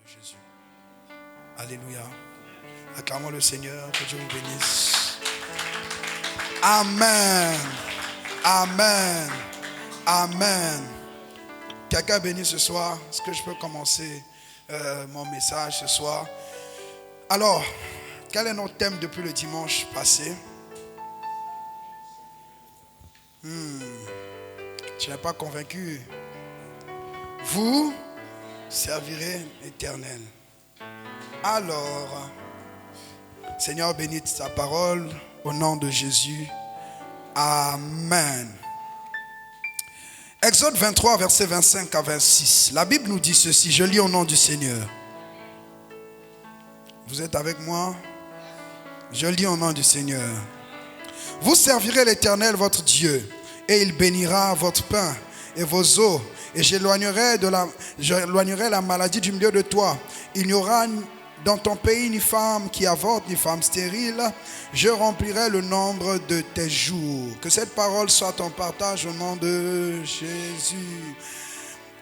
Jésus. Alléluia. Acclamons le Seigneur, que Dieu vous bénisse. Amen. Amen. Amen. Quelqu'un est béni ce soir. Est-ce que je peux commencer mon message ce soir? Alors, quel est notre thème depuis le dimanche passé? Tu n'es pas convaincu? Vous servirez l'Éternel. Alors, Seigneur, bénis ta parole au nom de Jésus. Amen. Exode 23, versets 25 à 26. La Bible nous dit ceci. Je lis au nom du Seigneur. Vous êtes avec moi? Je lis au nom du Seigneur. Vous servirez l'Éternel votre Dieu, et il bénira votre pain et vos eaux, et j'éloignerai la maladie du milieu de toi. Il n'y aura dans ton pays ni femme qui avorte, ni femme stérile. Je remplirai le nombre de tes jours. Que cette parole soit ton partage au nom de Jésus.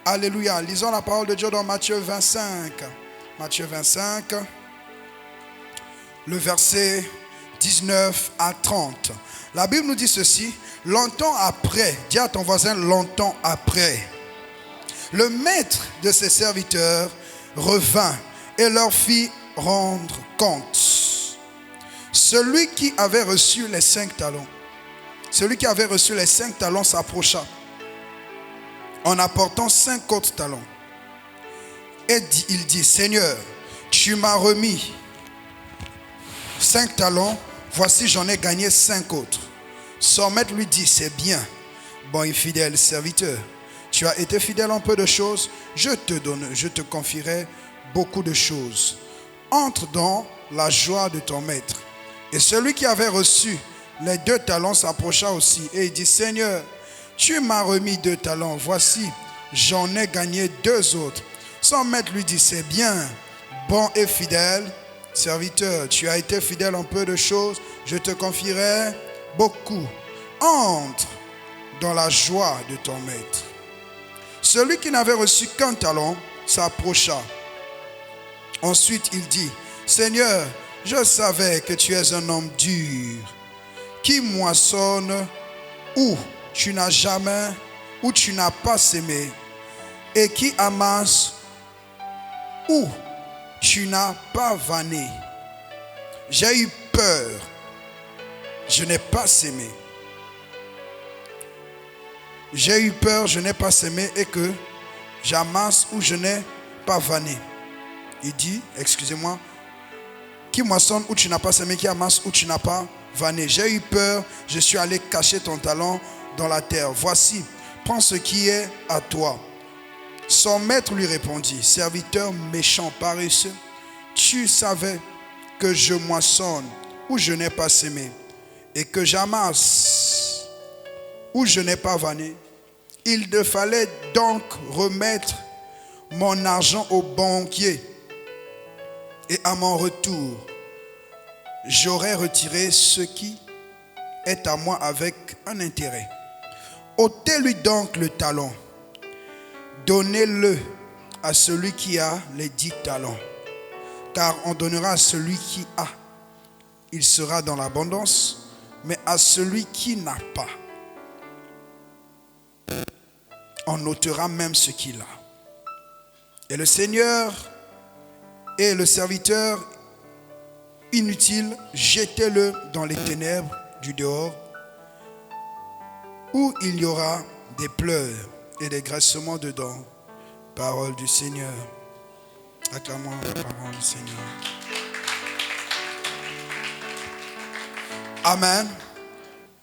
Alléluia. Lisons la parole de Dieu dans Matthieu 25. Matthieu 25, le verset 19 à 30. La Bible nous dit ceci. Longtemps après, dis à ton voisin, longtemps après, le maître de ses serviteurs revint et leur fit rendre compte. Celui qui avait reçu les 5 talents, s'approcha en apportant 5 autres talents. Et il dit, Seigneur, tu m'as remis 5 talents, voici j'en ai gagné 5 autres. Son maître lui dit, c'est bien, bon et fidèle serviteur. Tu as été fidèle en peu de choses, je te confierai beaucoup de choses. Entre dans la joie de ton maître. Et celui qui avait reçu les 2 talents s'approcha aussi et il dit, Seigneur, tu m'as remis 2 talents, voici j'en ai gagné 2 autres. Son maître lui dit, c'est bien, bon et fidèle serviteur. Tu as été fidèle en peu de choses, je te confierai beaucoup. Entre dans la joie de ton maître. Celui qui n'avait reçu qu'un talent s'approcha. Ensuite il dit, Seigneur, je savais que tu es un homme dur, qui moissonne où tu n'as pas sémé, et qui amasse où tu n'as pas vanné. J'ai eu peur, je n'ai pas sémé. J'ai eu peur, je n'ai pas sémé, et que j'amasse où je n'ai pas vanné. Il dit, excusez-moi, qui moissonne où tu n'as pas semé, qui amasse où tu n'as pas vanné. J'ai eu peur, je suis allé cacher ton talent dans la terre. Voici, prends ce qui est à toi. Son maître lui répondit, serviteur méchant, paresseux, tu savais que je moissonne où je n'ai pas semé et que j'amasse où je n'ai pas vanné. Il te fallait donc remettre mon argent au banquier. Et à mon retour, j'aurai retiré ce qui est à moi avec un intérêt. Ôtez-lui donc le talent. Donnez-le à celui qui a les 10 talents. Car on donnera à celui qui a. Il sera dans l'abondance. Mais à celui qui n'a pas, on ôtera même ce qu'il a. Et le Seigneur et le serviteur inutile, jetez-le dans les ténèbres du dehors, où il y aura des pleurs et des graissements dedans. Parole du Seigneur. Acclamons la parole du Seigneur. Amen.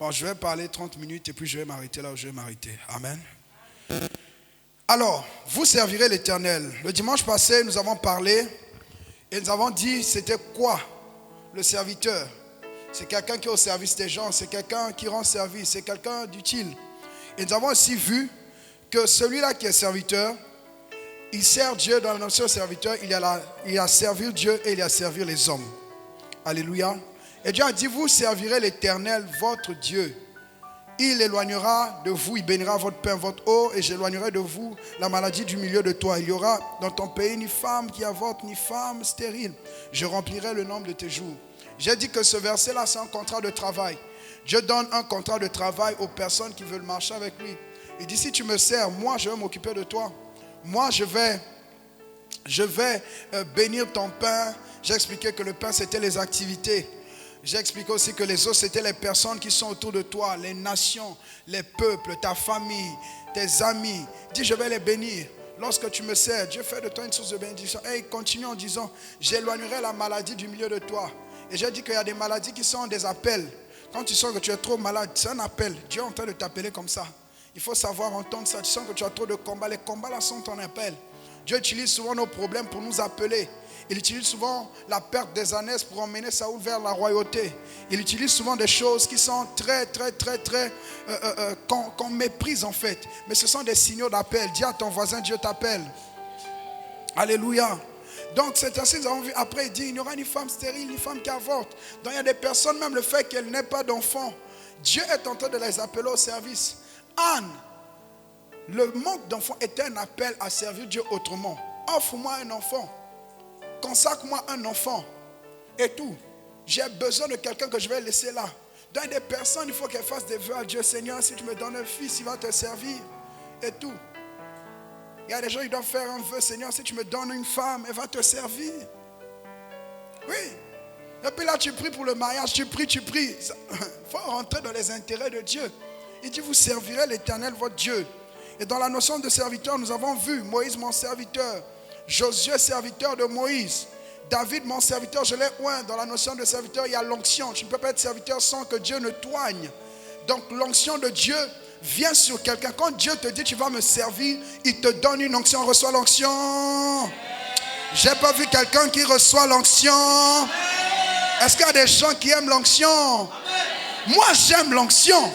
Bon, je vais parler 30 minutes et puis je vais m'arrêter là où je vais m'arrêter. Amen. Alors, vous servirez l'Éternel. Le dimanche passé, nous avons parlé et nous avons dit c'était quoi le serviteur? C'est quelqu'un qui est au service des gens, c'est quelqu'un qui rend service, c'est quelqu'un d'utile. Et nous avons aussi vu que celui-là qui est serviteur, il sert Dieu dans la notion de serviteur, il y a servir Dieu et il y a servir les hommes. Alléluia. Et Dieu a dit, vous servirez l'Éternel, votre Dieu, Il éloignera de vous, il bénira votre pain, votre eau, et j'éloignerai de vous la maladie du milieu de toi. Il y aura dans ton pays ni femme qui avorte, ni femme stérile. Je remplirai le nombre de tes jours. J'ai dit que ce verset-là, c'est un contrat de travail. Dieu donne un contrat de travail aux personnes qui veulent marcher avec lui. Il dit, si tu me sers, moi, je vais m'occuper de toi. Moi, je vais bénir ton pain. J'ai expliqué que le pain, c'était les activités. J'ai expliqué aussi que les autres, c'était les personnes qui sont autour de toi, les nations, les peuples, ta famille, tes amis. Dis, je vais les bénir. Lorsque tu me sers, Dieu fait de toi une source de bénédiction. Et il continue en disant, j'éloignerai la maladie du milieu de toi. Et j'ai dit qu'il y a des maladies qui sont des appels. Quand tu sens que tu es trop malade, c'est un appel. Dieu est en train de t'appeler comme ça. Il faut savoir entendre ça. Tu sens que tu as trop de combats. Les combats là sont ton appel. Dieu utilise souvent nos problèmes pour nous appeler. Il utilise souvent la perte des ânesses pour emmener Saoul vers la royauté. Il utilise souvent des choses qui sont qu'on méprise en fait. Mais ce sont des signaux d'appel. Dis à ton voisin, Dieu t'appelle. Alléluia. Donc c'est ainsi, nous avons vu. Après il dit, il n'y aura ni femme stérile, ni femme qui avorte. Donc il y a des personnes, même le fait qu'elles n'aient pas d'enfants, Dieu est en train de les appeler au service. Anne, le manque d'enfants était un appel à servir Dieu autrement. Offre-moi un enfant. Consacre-moi un enfant. Et tout. J'ai besoin de quelqu'un que je vais laisser là. Dans des personnes, il faut qu'elles fassent des vœux à Dieu. Seigneur, si tu me donnes un fils, il va te servir. Et tout. Il y a des gens qui doivent faire un vœu. Seigneur, si tu me donnes une femme, elle va te servir. Oui. Et puis là, tu pries pour le mariage. Tu pries. Il faut rentrer dans les intérêts de Dieu. Il dit, vous servirez l'Éternel, votre Dieu. Et dans la notion de serviteur, nous avons vu Moïse, mon serviteur. Josué, serviteur de Moïse. David, mon serviteur, je l'ai oint. Dans la notion de serviteur, il y a l'onction. Tu ne peux pas être serviteur sans que Dieu ne t'oigne. Donc l'onction de Dieu vient sur quelqu'un. Quand Dieu te dit tu vas me servir, il te donne une onction. Reçois l'onction. J'ai pas vu quelqu'un qui reçoit l'onction. Est-ce qu'il y a des gens qui aiment l'onction? Moi j'aime l'onction.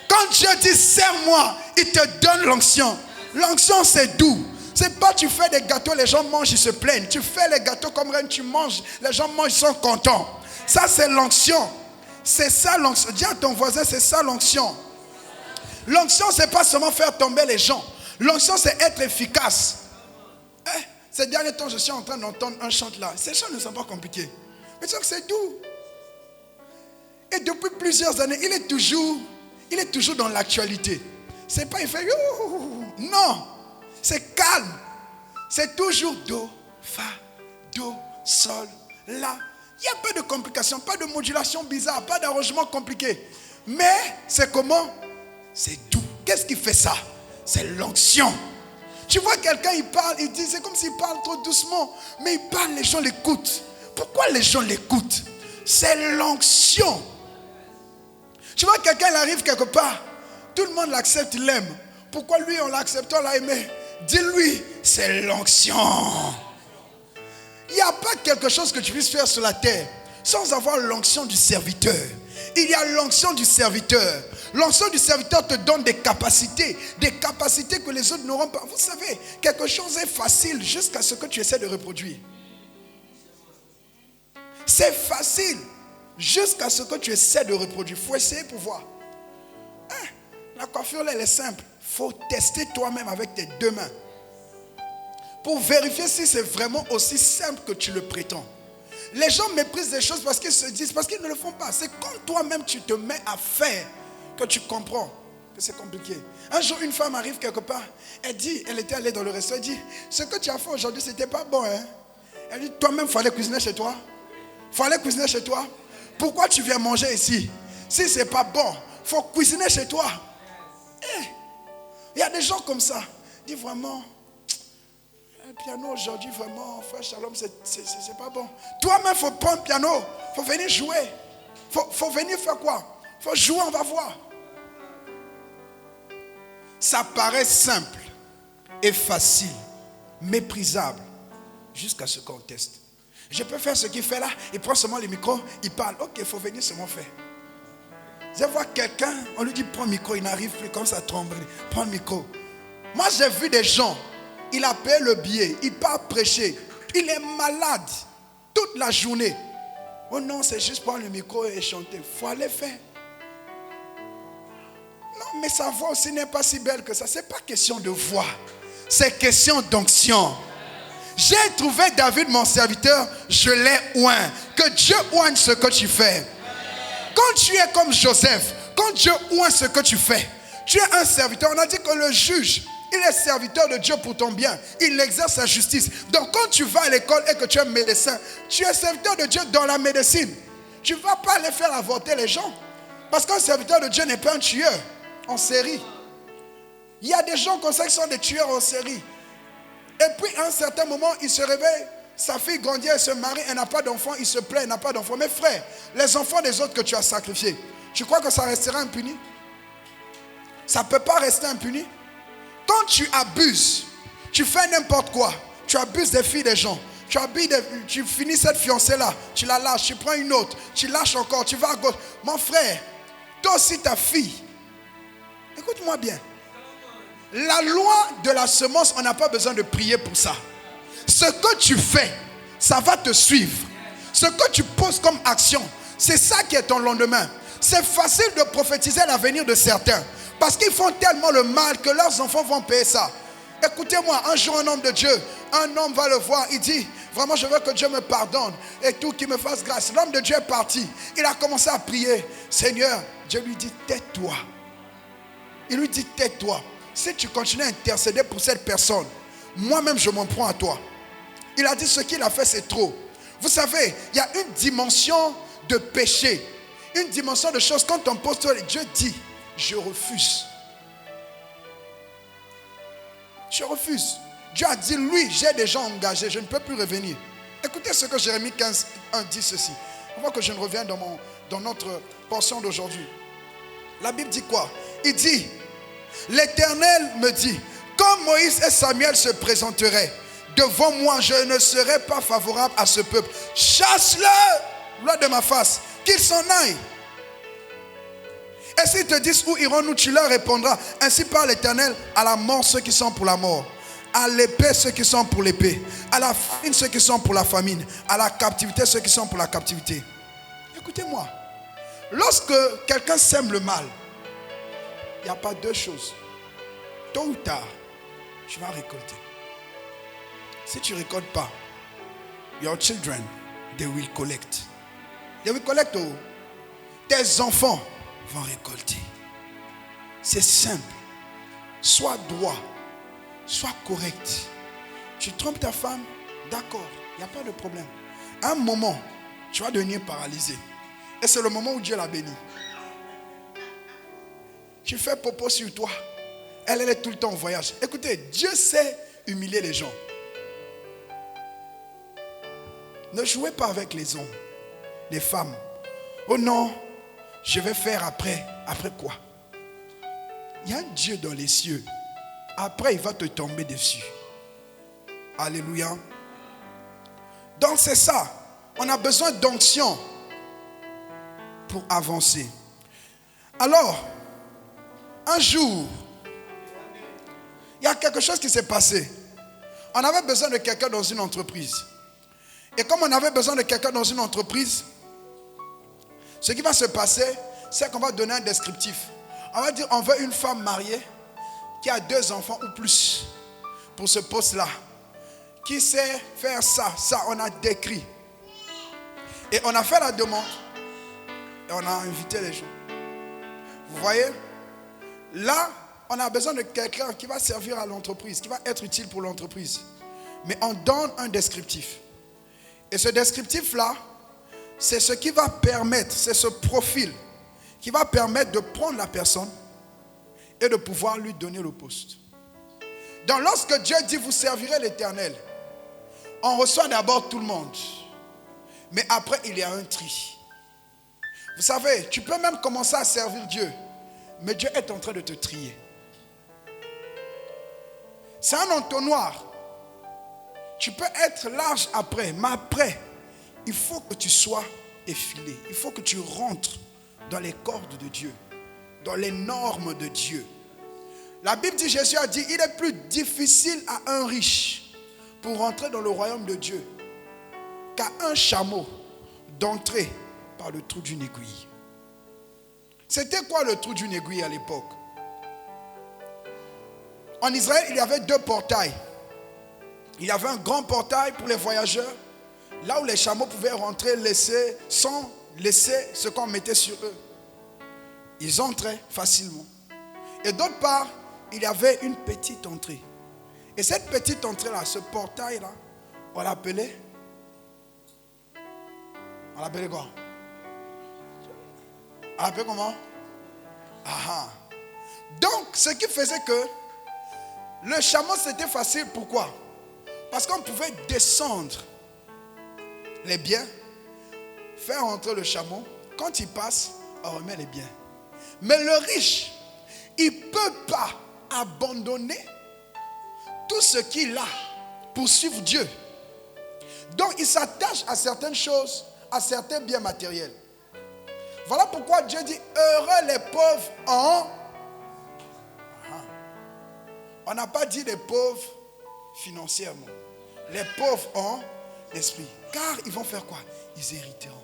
Quand Dieu dit sers-moi, il te donne l'onction. L'onction c'est doux. C'est pas tu fais des gâteaux, les gens mangent, ils se plaignent. Tu fais les gâteaux comme reine, tu manges, les gens mangent, ils sont contents. Ça c'est l'onction. C'est ça l'onction. Dis à ton voisin, c'est ça l'onction. L'onction, c'est pas seulement faire tomber les gens. L'onction, c'est être efficace. Ces derniers temps, je suis en train d'entendre un chant là. Ces chants ne sont pas compliqués. Mais c'est doux. Et depuis plusieurs années, il est toujours dans l'actualité. C'est pas, il fait youhou. Non. C'est calme. C'est toujours do, fa, do, sol, la. Il n'y a pas de complications, pas de modulation bizarre, pas d'arrangement compliqué. Mais c'est comment? C'est doux. Qu'est-ce qui fait ça? C'est l'onction. Tu vois quelqu'un, il parle, il dit, c'est comme s'il parle trop doucement. Mais il parle, les gens l'écoutent. Pourquoi les gens l'écoutent? C'est l'onction. Tu vois quelqu'un, il arrive quelque part. Tout le monde l'accepte, il l'aime. Pourquoi lui, on l'accepte, on l'a aimé? Dis-lui, c'est l'onction. Il n'y a pas quelque chose que tu puisses faire sur la terre sans avoir l'onction du serviteur. Il y a l'onction du serviteur. L'onction du serviteur te donne des capacités que les autres n'auront pas. Vous savez, quelque chose est facile jusqu'à ce que tu essaies de reproduire. C'est facile jusqu'à ce que tu essaies de reproduire. Il faut essayer pour voir. La coiffure, elle est simple. Il faut tester toi-même avec tes deux mains pour vérifier si c'est vraiment aussi simple que tu le prétends. Les gens méprisent des choses parce qu'ils se disent, parce qu'ils ne le font pas. C'est quand toi-même tu te mets à faire que tu comprends que c'est compliqué. Un jour, une femme arrive quelque part. Elle dit, elle était allée dans le restaurant. Elle dit, ce que tu as fait aujourd'hui, c'était pas bon. Elle dit, toi-même, il fallait cuisiner chez toi. Il fallait cuisiner chez toi. Pourquoi tu viens manger ici? Si c'est pas bon, il faut cuisiner chez toi. Il y a des gens comme ça. Dis vraiment, le piano aujourd'hui, vraiment, frère Shalom, c'est pas bon. Toi-même, il faut prendre le piano. Il faut venir jouer. Il faut venir faire quoi? Il faut jouer, on va voir. Ça paraît simple et facile, méprisable, jusqu'à ce qu'on teste. Je peux faire ce qu'il fait là. Il prend seulement le micro, il parle. Ok, il faut venir seulement faire. Je vois quelqu'un, on lui dit prends le micro, il n'arrive plus, comme ça tremble. Prends le micro. Moi j'ai vu des gens, il a payé le billet, il part prêcher, il est malade toute la journée. Oh non, c'est juste prendre le micro et chanter. Il faut aller faire. Non, mais sa voix aussi n'est pas si belle que ça. Ce n'est pas question de voix. C'est question d'onction. J'ai trouvé David, mon serviteur, je l'ai oint. Que Dieu oigne ce que tu fais. Quand tu es comme Joseph, quand Dieu oint ce que tu fais, tu es un serviteur. On a dit que le juge, il est serviteur de Dieu pour ton bien. Il exerce sa justice. Donc quand tu vas à l'école et que tu es médecin, tu es serviteur de Dieu dans la médecine. Tu ne vas pas aller faire avorter les gens. Parce qu'un serviteur de Dieu n'est pas un tueur en série. Il y a des gens comme ça qui sont des tueurs en série. Et puis à un certain moment, il se réveille. Sa fille grandit, elle se marie, elle n'a pas d'enfant, il se plaint, elle n'a pas d'enfant. Mais frère, les enfants des autres que tu as sacrifiés, tu crois que ça restera impuni? Ça ne peut pas rester impuni. Quand tu abuses, tu fais n'importe quoi. Tu abuses des filles des gens. Tu finis cette fiancée-là, tu la lâches, tu prends une autre, tu lâches encore, tu vas à gauche. Mon frère, toi aussi ta fille, écoute-moi bien. La loi de la semence, on n'a pas besoin de prier pour ça. Ce que tu fais, ça va te suivre. Ce que tu poses comme action, c'est ça qui est ton lendemain. C'est facile de prophétiser l'avenir de certains. Parce qu'ils font tellement le mal que leurs enfants vont payer ça. Écoutez-moi, un jour un homme de Dieu, un homme va le voir, il dit, vraiment je veux que Dieu me pardonne et tout, qu'il me fasse grâce. L'homme de Dieu est parti, il a commencé à prier. Seigneur, Dieu lui dit, tais-toi. Il lui dit, tais-toi. Si tu continues à intercéder pour cette personne, moi-même je m'en prends à toi. Il a dit, ce qu'il a fait c'est trop. Vous savez, il y a une dimension de péché, une dimension de choses. Quand on pose toi, Dieu dit, je refuse. Je refuse. Dieu a dit, lui, j'ai des gens engagés, je ne peux plus revenir. Écoutez ce que Jérémie 15, 1 dit ceci. On voit que je ne reviens dans notre portion d'aujourd'hui. La Bible dit quoi? Il dit, l'Éternel me dit, quand Moïse et Samuel se présenteraient devant moi, je ne serai pas favorable à ce peuple. Chasse-le loin de ma face, qu'ils s'en aillent. Et s'ils te disent où irons-nous, tu leur répondras, ainsi parle l'Éternel, à la mort ceux qui sont pour la mort, à l'épée ceux qui sont pour l'épée, à la famine ceux qui sont pour la famine, à la captivité ceux qui sont pour la captivité. Écoutez-moi, lorsque quelqu'un sème le mal, il n'y a pas deux choses. Tôt ou tard, tu vas récolter. Si tu ne récoltes pas, your children, they will collect. They will collect. Oh. Tes enfants vont récolter. C'est simple. Sois droit, sois correct. Tu trompes ta femme, d'accord, il n'y a pas de problème. À un moment, tu vas devenir paralysé. Et c'est le moment où Dieu l'a béni. Tu fais popo sur toi. Elle est tout le temps en voyage. Écoutez, Dieu sait humilier les gens. Ne jouez pas avec les hommes, les femmes. Oh non, je vais faire après. Après quoi? Il y a un Dieu dans les cieux. Après, il va te tomber dessus. Alléluia. Donc c'est ça. On a besoin d'onction pour avancer. Alors, un jour, il y a quelque chose qui s'est passé. On avait besoin de quelqu'un dans une entreprise. Et comme on avait besoin de quelqu'un dans une entreprise, ce qui va se passer, c'est qu'on va donner un descriptif. On va dire, on veut une femme mariée qui a 2 enfants ou plus pour ce poste-là. Qui sait faire ça, ça, on a décrit. Et on a fait la demande et on a invité les gens. Vous voyez? Là, on a besoin de quelqu'un qui va servir à l'entreprise, qui va être utile pour l'entreprise. Mais on donne un descriptif. Et ce descriptif-là, c'est ce qui va permettre, c'est ce profil qui va permettre de prendre la personne et de pouvoir lui donner le poste. Donc lorsque Dieu dit vous servirez l'Éternel, on reçoit d'abord tout le monde. Mais après, il y a un tri. Vous savez, tu peux même commencer à servir Dieu, mais Dieu est en train de te trier. C'est un entonnoir. Tu peux être large après, mais après, il faut que tu sois effilé. Il faut que tu rentres dans les cordes de Dieu, dans les normes de Dieu. La Bible dit, Jésus a dit, il est plus difficile à un riche pour rentrer dans le royaume de Dieu qu'à un chameau d'entrer par le trou d'une aiguille. C'était quoi le trou d'une aiguille à l'époque? En Israël, il y avait 2 portails. Il y avait un grand portail pour les voyageurs, là où les chameaux pouvaient rentrer sans laisser ce qu'on mettait sur eux. Ils entraient facilement. Et d'autre part, il y avait une petite entrée. Et cette petite entrée-là, ce portail-là, on l'appelait quoi? On l'appelait comment? Donc, ce qui faisait que le chameau, c'était facile. Pourquoi? Parce qu'on pouvait descendre les biens, faire entrer le chameau. Quand il passe, on remet les biens. Mais le riche, il ne peut pas abandonner tout ce qu'il a pour suivre Dieu. Donc, il s'attache à certaines choses, à certains biens matériels. Voilà pourquoi Dieu dit, heureux les pauvres en... On n'a pas dit les pauvres financièrement. Les pauvres en esprit. Car ils vont faire quoi? Ils hériteront.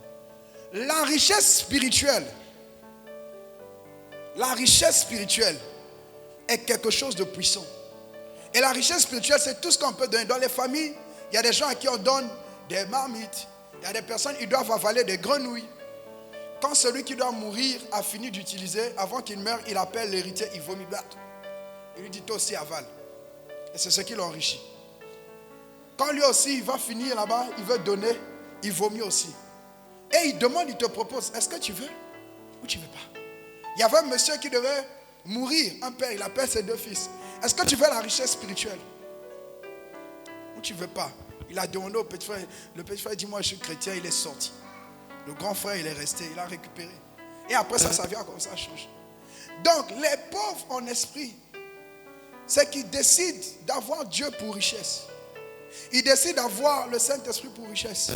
La richesse spirituelle est quelque chose de puissant. Et la richesse spirituelle, c'est tout ce qu'on peut donner. Dans les familles, il y a des gens à qui on donne des marmites. Il y a des personnes qui doivent avaler des grenouilles. Quand celui qui doit mourir a fini d'utiliser, avant qu'il meure, il appelle l'héritier, il vomit. Il lui dit, toi aussi avale. Et c'est ce qui l'enrichit. Quand lui aussi, il va finir là-bas, il veut donner, il vomit aussi. Et il demande, il te propose, est-ce que tu veux ou tu ne veux pas? Il y avait un monsieur qui devait mourir, un père, il appelle ses 2 fils. Est-ce que tu veux la richesse spirituelle ou tu ne veux pas? Il a demandé au petit frère, le petit frère dit, moi je suis chrétien, il est sorti. Le grand frère, il est resté, il a récupéré. Et après ça vient comme ça change. Donc, les pauvres en esprit, c'est qu'ils décident d'avoir Dieu pour richesse. Ils décident d'avoir le Saint-Esprit pour richesse.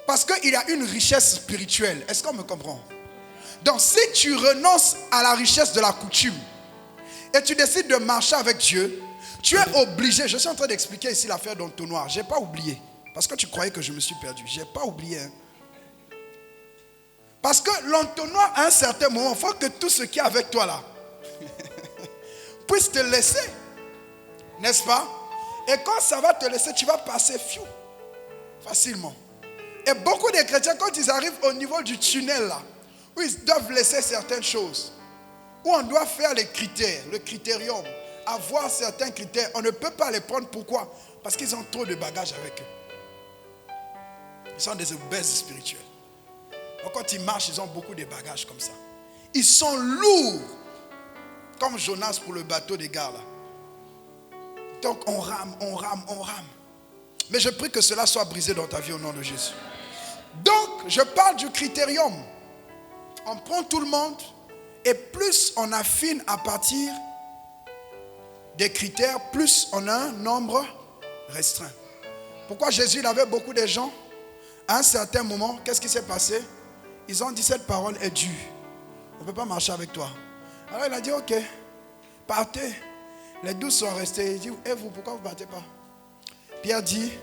Parce qu'il y a une richesse spirituelle. Est-ce qu'on me comprend? Donc, si tu renonces à la richesse de la coutume et tu décides de marcher avec Dieu, tu es obligé. Je suis en train d'expliquer ici l'affaire d'entonnoir. Je n'ai pas oublié. Parce que tu croyais que je me suis perdu. Je n'ai pas oublié. Parce que l'entonnoir, à un certain moment, il faut que tout ce qui est avec toi là puisse te laisser. N'est-ce pas? Et quand ça va te laisser, tu vas passer facilement. Et beaucoup de chrétiens, quand ils arrivent au niveau du tunnel là, où ils doivent laisser certaines choses, où on doit faire les critères, le critérium, avoir certains critères, on ne peut pas les prendre. Pourquoi? Parce qu'ils ont trop de bagages avec eux. Ils sont des obèses spirituels. Donc quand ils marchent, ils ont beaucoup de bagages comme ça. Ils sont lourds, comme Jonas pour le bateau des gars là. Donc on rame. Mais je prie que cela soit brisé dans ta vie au nom de Jésus. Donc je parle du critérium. On prend tout le monde et plus on affine à partir des critères, plus on a un nombre restreint. Pourquoi Jésus il avait beaucoup de gens? À un certain moment, qu'est-ce qui s'est passé? Ils ont dit cette parole est dure. On ne peut pas marcher avec toi. Alors il a dit ok, partez. Les 12 sont restés. Il dit, et vous, pourquoi vous ne partez pas? Pierre dit,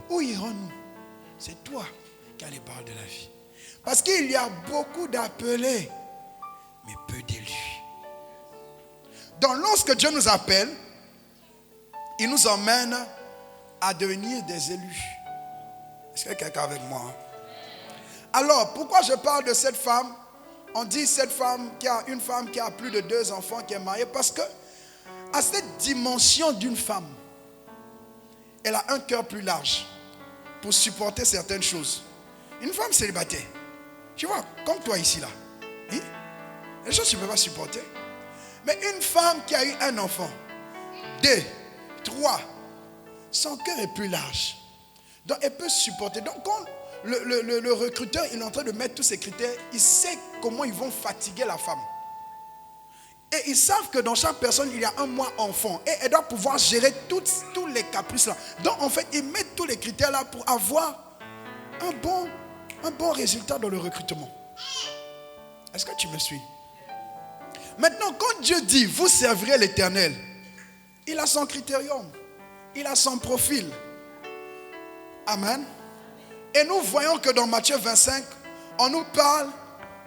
où irons-nous? C'est toi qui as les paroles de la vie. Parce qu'il y a beaucoup d'appelés, mais peu d'élus. Donc lorsque Dieu nous appelle, il nous emmène à devenir des élus. Est-ce qu'il y a quelqu'un avec moi? Alors, pourquoi je parle de cette femme? On dit une femme qui a plus de 2 enfants, qui est mariée, parce que à cette dimension d'une femme, elle a un cœur plus large pour supporter certaines choses. Une femme célibataire, tu vois, comme toi ici là, oui, les choses tu ne peux pas supporter. Mais une femme qui a eu un enfant, 2, 3, son cœur est plus large. Donc elle peut supporter. Donc quand le recruteur il est en train de mettre tous ces critères, il sait comment ils vont fatiguer la femme. Et ils savent que dans chaque personne, il y a un mois enfant. Et elle doit pouvoir gérer tous les caprices là. Donc en fait, ils mettent tous les critères là pour avoir un bon résultat dans le recrutement. Est-ce que tu me suis? Maintenant, quand Dieu dit, vous servirez l'Éternel, il a son critérium. Il a son profil. Amen. Et nous voyons que dans Matthieu 25, on nous parle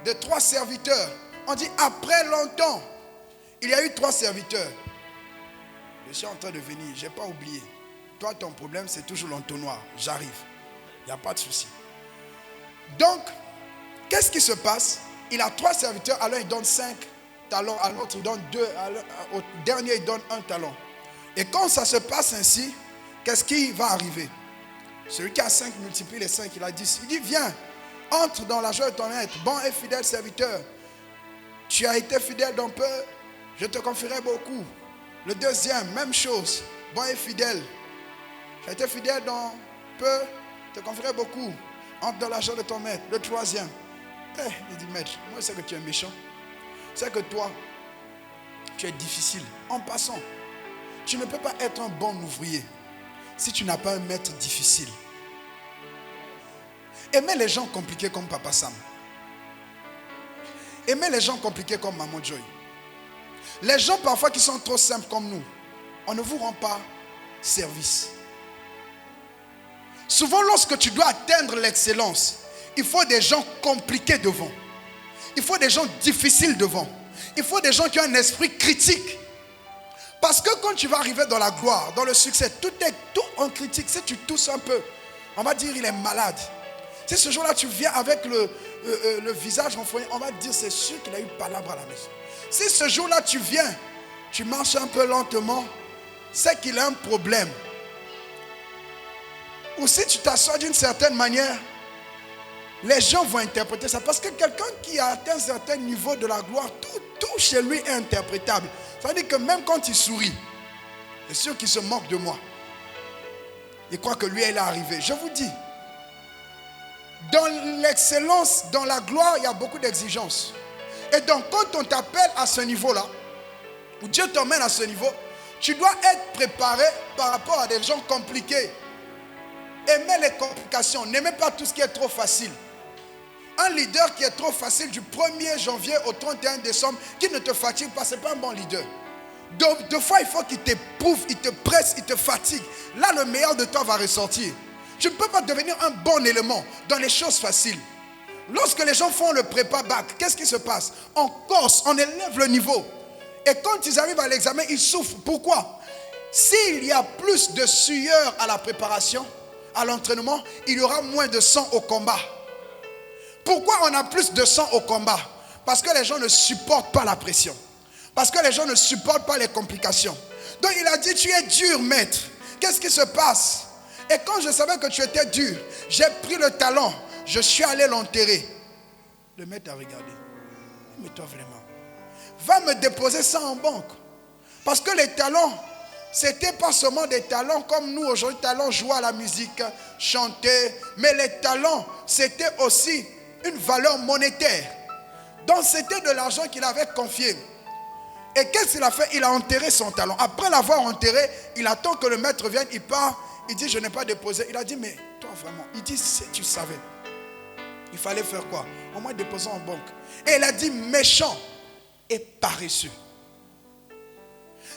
de 3 serviteurs. On dit, après longtemps, il y a eu 3 serviteurs. Je suis en train de venir, je n'ai pas oublié. Toi, ton problème, c'est toujours l'entonnoir. J'arrive. Il n'y a pas de souci. Donc, qu'est-ce qui se passe? Il a 3 serviteurs, alors il donne 5 talents, à l'autre il donne 2, au dernier il donne 1 talent. Et quand ça se passe ainsi, qu'est-ce qui va arriver? Celui qui a 5 multiplie les 5, il a 10. Il dit, viens, entre dans la joie de ton maître, bon et fidèle serviteur. Tu as été fidèle dans peu, je te confierai beaucoup. Le deuxième, même chose, bon et fidèle. Tu as été fidèle dans peu, je te confierai beaucoup. Entre dans la joie de ton maître. Le troisième, il dit, maître, moi je sais que tu es méchant. Je sais que toi, tu es difficile. En passant, tu ne peux pas être un bon ouvrier si tu n'as pas un maître difficile. Aimez les gens compliqués comme Papa Sam. Aimez les gens compliqués comme Maman Joy. Les gens parfois qui sont trop simples comme nous, on ne vous rend pas service. Souvent lorsque tu dois atteindre l'excellence, il faut des gens compliqués devant. Il faut des gens difficiles devant. Il faut des gens qui ont un esprit critique. Parce que quand tu vas arriver dans la gloire, dans le succès, tout en critique. Si tu tousses un peu, on va dire il est malade. Si ce jour-là tu viens avec le visage renfrogné, on va te dire c'est sûr qu'il a eu palabre à la maison. Si ce jour-là tu viens, tu marches un peu lentement, c'est qu'il a un problème. Ou si tu t'assois d'une certaine manière, les gens vont interpréter ça. Parce que quelqu'un qui a atteint un certain niveau de la gloire, tout chez lui est interprétable. Ça veut dire que même quand il sourit, c'est sûr qu'il se moque de moi. Il croit que lui, il est arrivé. Je vous dis, dans l'excellence, dans la gloire, il y a beaucoup d'exigences. Et donc, quand on t'appelle à ce niveau-là, ou Dieu t'emmène à ce niveau, tu dois être préparé par rapport à des gens compliqués. Aimez les complications. N'aimez pas tout ce qui est trop facile. Un leader qui est trop facile du 1er janvier au 31 décembre, qui ne te fatigue pas, ce n'est pas un bon leader. Deux fois, il faut qu'il t'éprouve, il te presse, il te fatigue. Là, le meilleur de toi va ressortir. Tu ne peux pas devenir un bon élément dans les choses faciles. Lorsque les gens font le prépa-bac, qu'est-ce qui se passe? On corse, on élève le niveau. Et quand ils arrivent à l'examen, ils souffrent. Pourquoi? S'il y a plus de sueur à la préparation, à l'entraînement, il y aura moins de sang au combat. Pourquoi on a plus de sang au combat? Parce que les gens ne supportent pas la pression. Parce que les gens ne supportent pas les complications. Donc il a dit, tu es dur, maître. Qu'est-ce qui se passe? Et quand je savais que tu étais dur, j'ai pris le talent, je suis allé l'enterrer. Le maître a regardé. Mais toi vraiment, va me déposer ça en banque. Parce que les talents, c'était pas seulement des talents comme nous aujourd'hui, talents jouer à la musique, chanter. Mais les talents, c'était aussi une valeur monétaire. Donc c'était de l'argent qu'il avait confié. Et qu'est-ce qu'il a fait? Il a enterré son talent. Après l'avoir enterré, il attend que le maître vienne, il part. Il dit, je n'ai pas déposé. Il a dit, mais toi vraiment. Il dit, si tu savais, il fallait faire quoi? Au moins déposer en banque. Et il a dit, méchant et paresseux.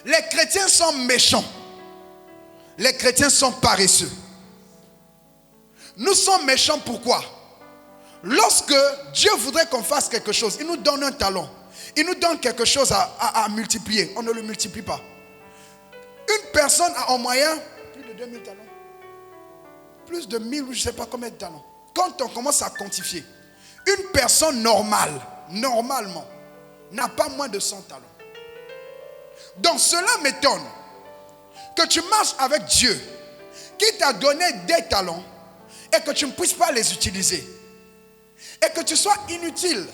Les chrétiens sont méchants. Les chrétiens sont paresseux. Nous sommes méchants pourquoi? Lorsque Dieu voudrait qu'on fasse quelque chose, il nous donne un talent. Il nous donne quelque chose à multiplier. On ne le multiplie pas. Une personne a en moyenne plus de 2000 talents. Plus de 1000, je ne sais pas combien de talents. Quand on commence à quantifier, une personne normale, normalement, n'a pas moins de 100 talents. Donc cela m'étonne que tu marches avec Dieu qui t'a donné des talents et que tu ne puisses pas les utiliser. Et que tu sois inutile.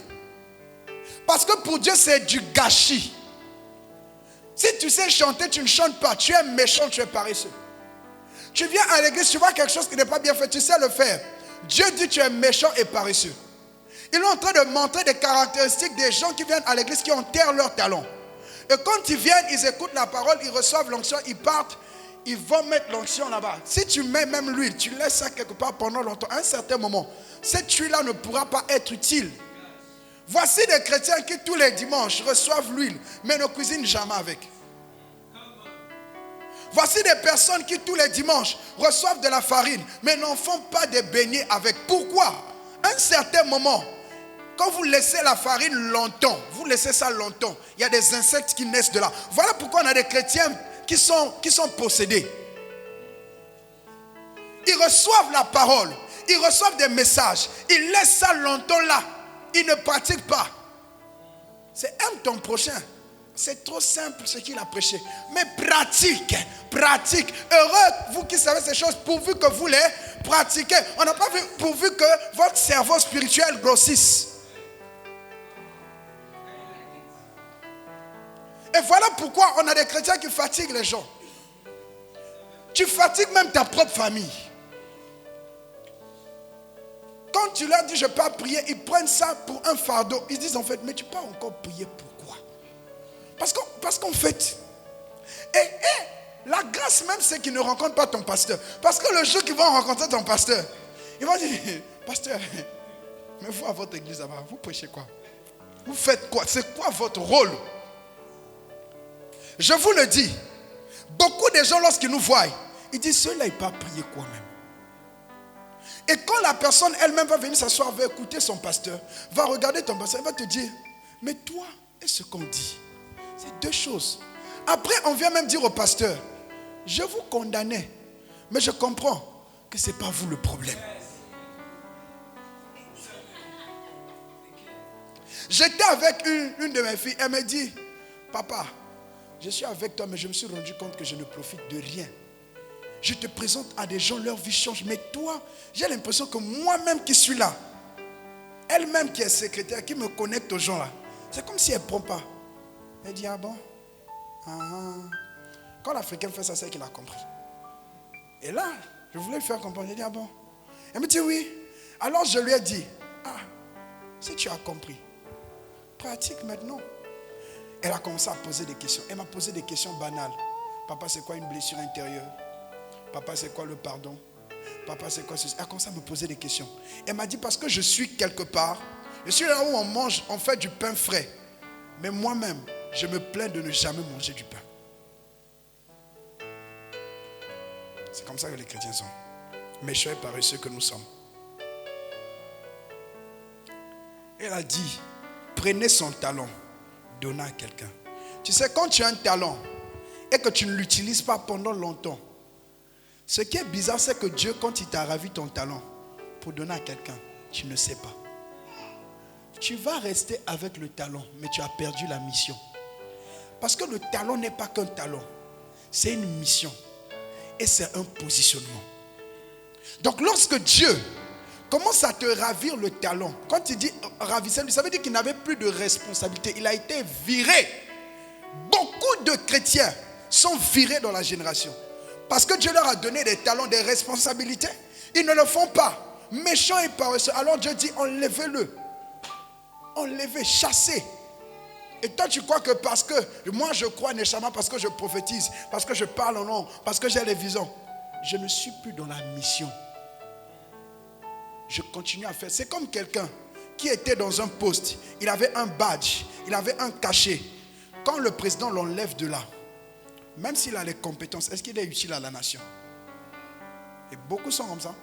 Parce que pour Dieu, c'est du gâchis. Si tu sais chanter, tu ne chantes pas. Tu es méchant, tu es paresseux. Tu viens à l'église, tu vois quelque chose qui n'est pas bien fait, tu sais le faire. Dieu dit tu es méchant et paresseux. Il est en train de montrer des caractéristiques des gens qui viennent à l'église, qui enterrent leur talent. Et quand ils viennent, ils écoutent la parole, ils reçoivent l'onction, ils partent, ils vont mettre l'onction là-bas. Si tu mets même l'huile, tu laisses ça quelque part pendant longtemps, à un certain moment, cette huile-là ne pourra pas être utile. Voici des chrétiens qui tous les dimanches reçoivent l'huile, mais ne cuisinent jamais avec. Voici des personnes qui tous les dimanches reçoivent de la farine, mais n'en font pas des beignets avec. Pourquoi? À un certain moment, quand vous laissez la farine longtemps, vous laissez ça longtemps, il y a des insectes qui naissent de là. Voilà pourquoi on a des chrétiens qui sont possédés. Ils reçoivent la parole, ils reçoivent des messages, ils laissent ça longtemps là, ils ne pratiquent pas. C'est aime ton prochain. C'est trop simple ce qu'il a prêché. Mais pratique. Heureux vous qui savez ces choses pourvu que vous les pratiquez. On n'a pas vu pourvu que votre cerveau spirituel grossisse. Et voilà pourquoi on a des chrétiens qui fatiguent les gens. Tu fatigues même ta propre famille. Quand tu leur dis je peux pas prier, ils prennent ça pour un fardeau. Ils disent en fait, mais tu peux encore prier pourquoi? Parce qu'en fait, la grâce même c'est qu'ils ne rencontrent pas ton pasteur. Parce que le jour qu'ils vont rencontrer ton pasteur, ils vont dire, pasteur, mais vous à votre église là-bas, vous prêchez quoi? Vous faites quoi? C'est quoi votre rôle? Je vous le dis, beaucoup de gens lorsqu'ils nous voient, ils disent ceux-là ils ne peuvent pas prier quoi même. Et quand la personne elle-même va venir s'asseoir, va écouter son pasteur, va regarder ton pasteur, elle va te dire, mais toi, et ce qu'on dit, c'est deux choses. Après, on vient même dire au pasteur, je vous condamnais, mais je comprends que ce n'est pas vous le problème. J'étais avec une de mes filles, elle me dit, papa, je suis avec toi, mais je me suis rendu compte que je ne profite de rien. Je te présente à des gens, leur vie change. Mais toi, j'ai l'impression que moi-même qui suis là, elle-même qui est secrétaire, qui me connecte aux gens là, c'est comme si elle ne prend pas. Elle dit, ah bon? Quand l'Africain fait ça, c'est qu'il a compris. Et là, je voulais lui faire comprendre. J'ai dit, ah bon? Elle me dit, oui. Alors je lui ai dit, si tu as compris, pratique maintenant. Elle a commencé à poser des questions. Elle m'a posé des questions banales. Papa, c'est quoi une blessure intérieure? Papa, c'est quoi le pardon? Papa, c'est quoi ceci? Elle a commencé à me poser des questions. Elle m'a dit, parce que je suis quelque part, je suis là où on mange, on fait du pain frais. Mais moi-même, je me plains de ne jamais manger du pain. C'est comme ça que les chrétiens sont. Méchants et paresseux que nous sommes. Elle a dit, prenez son talent, donnez à quelqu'un. Tu sais, quand tu as un talent et que tu ne l'utilises pas pendant longtemps, ce qui est bizarre, c'est que Dieu, quand il t'a ravi ton talent pour donner à quelqu'un, tu ne sais pas. Tu vas rester avec le talent, mais tu as perdu la mission. Parce que le talent n'est pas qu'un talent, c'est une mission et c'est un positionnement. Donc lorsque Dieu commence à te ravir le talent, quand il dit ravissez, ça veut dire qu'il n'avait plus de responsabilité, il a été viré. Beaucoup de chrétiens sont virés dans la génération. Parce que Dieu leur a donné des talents, des responsabilités. Ils ne le font pas. Méchants et paresseux. Alors Dieu dit, enlevez-le. Enlevez, chassez. Et toi tu crois que parce que moi je crois Neshama, parce que je prophétise, parce que je parle en nom, parce que j'ai les visions, je ne suis plus dans la mission. Je continue à faire. C'est comme quelqu'un qui était dans un poste. Il avait un badge, il avait un cachet. Quand le président l'enlève de là, même s'il a les compétences, est-ce qu'il est utile à la nation? Et beaucoup sont comme ça.